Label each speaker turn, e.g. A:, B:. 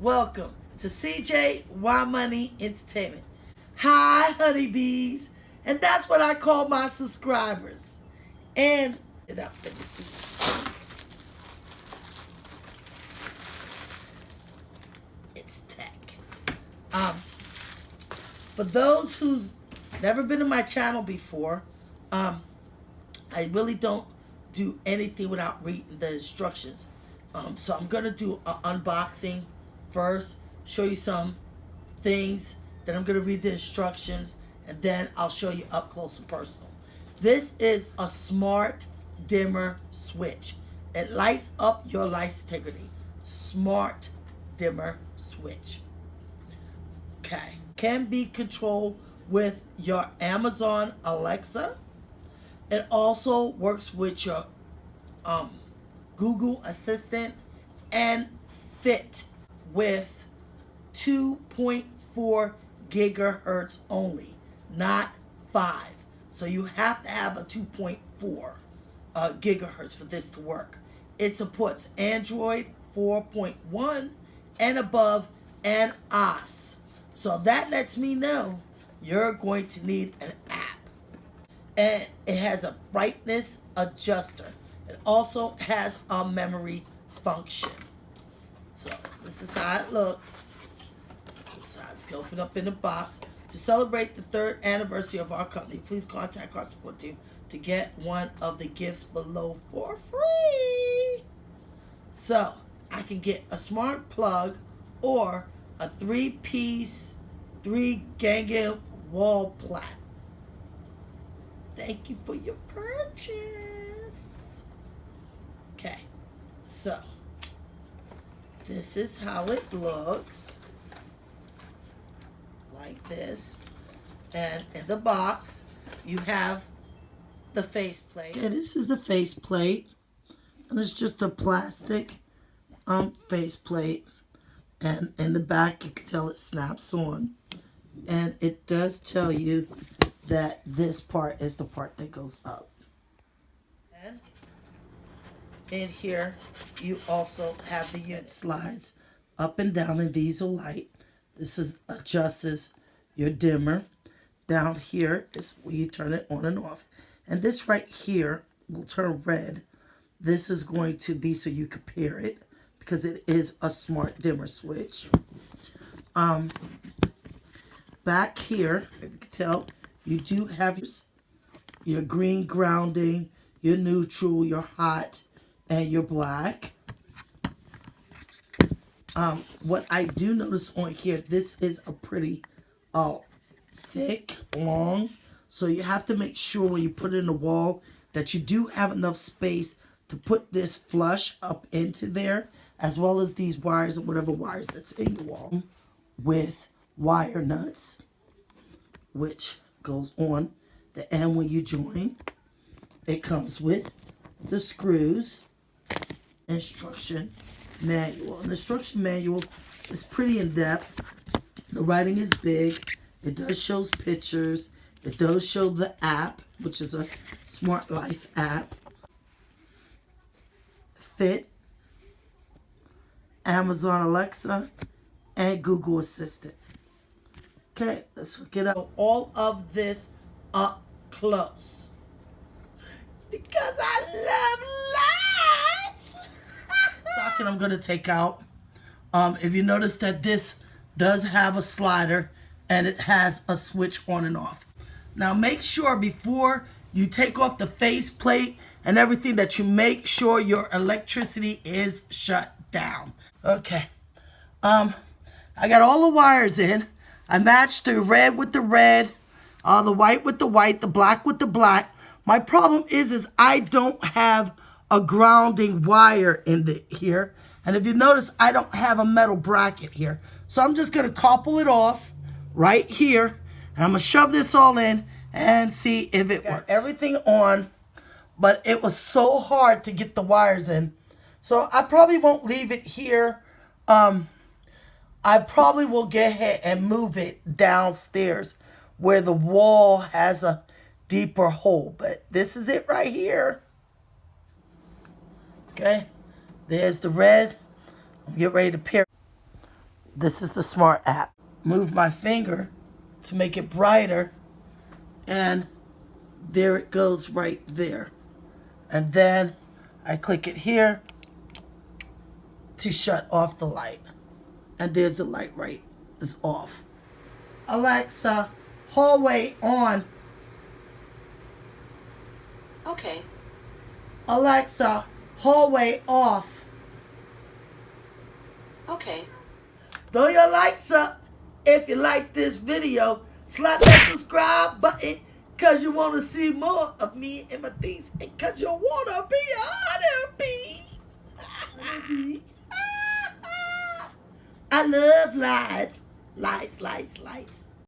A: welcome to CJ Y Money Entertainment. Hi, honeybees, and that's what I call my subscribers. And it up, let me see. It's tech. For those who's never been to my channel before, I really don't do anything without reading the instructions. So I'm gonna do an unboxing first, show you some things, then I'm gonna read the instructions, and then I'll show you up close and personal. This is a smart dimmer switch. It lights up your life's integrity. Smart dimmer switch. Okay, can be controlled with your Amazon Alexa. It also works with your Google Assistant and fit with 2.4 gigahertz only, not 5. So you have to have a 2.4 gigahertz for this to work. It supports Android 4.1 and above and iOS. So that lets me know you're going to need an app. And it has a brightness adjuster. It also has a memory function. So this is how it looks. This is how it's opened up in the box. To celebrate the 3rd anniversary of our company, please contact our support team to get one of the gifts below for free. So I can get a smart plug or a 3-piece, 3-gang wall plaque. Thank you for your purchase. Okay, so this is how it looks. Like this. And in the box, you have the faceplate. Okay, this is the faceplate. And it's just a plastic faceplate. And in the back, you can tell it snaps on. And it does tell you that this part is the part that goes up. And in here, you also have the unit slides up and down, and these will light. This is adjusts your dimmer. Down here is where you turn it on and off. And this right here will turn red. This is going to be so you can pair it, because it is a smart dimmer switch. Back here, if you can tell, you do have your green grounding, your neutral, your hot, and your black. What I do notice on here, this is a pretty thick, long. So you have to make sure when you put it in the wall that you do have enough space to put this flush up into there, as well as these wires and whatever wires that's in the wall, with wire nuts, which goes on the end when you join. It comes with the screws, instruction manual. And the instruction manual is pretty in-depth. The writing is big. It does show pictures. It does show the app, which is a Smart Life app. Fit, Amazon Alexa, and Google Assistant. Okay, let's get up all of this up close. Because I love lights. Socket I'm going to take out. If you notice that this does have a slider and it has a switch on and off. Now make sure before you take off the faceplate and everything that you make sure your electricity is shut down. Okay. I got all the wires in. I matched the red with the red, the white with the white, the black with the black. My problem is I don't have a grounding wire in here. And if you notice, I don't have a metal bracket here. So I'm just gonna couple it off right here. And I'm gonna shove this all in and see if it works. Everything on, but it was so hard to get the wires in. So I probably won't leave it here. I probably will get ahead and move it downstairs where the wall has a deeper hole. But this is it right here. Okay, there's the red. I'm getting ready to pair This is the smart app. Move my finger to make it brighter, and there it goes right there. And then I click it here to shut off the light. And there's the light right, it's off. Alexa, hallway on.
B: Okay.
A: Alexa, hallway off.
B: Okay.
A: Throw your likes up if you like this video. Slap that subscribe button because you want to see more of me and my things, and because you want to be a honeybee. I love lights. Lights, lights, lights.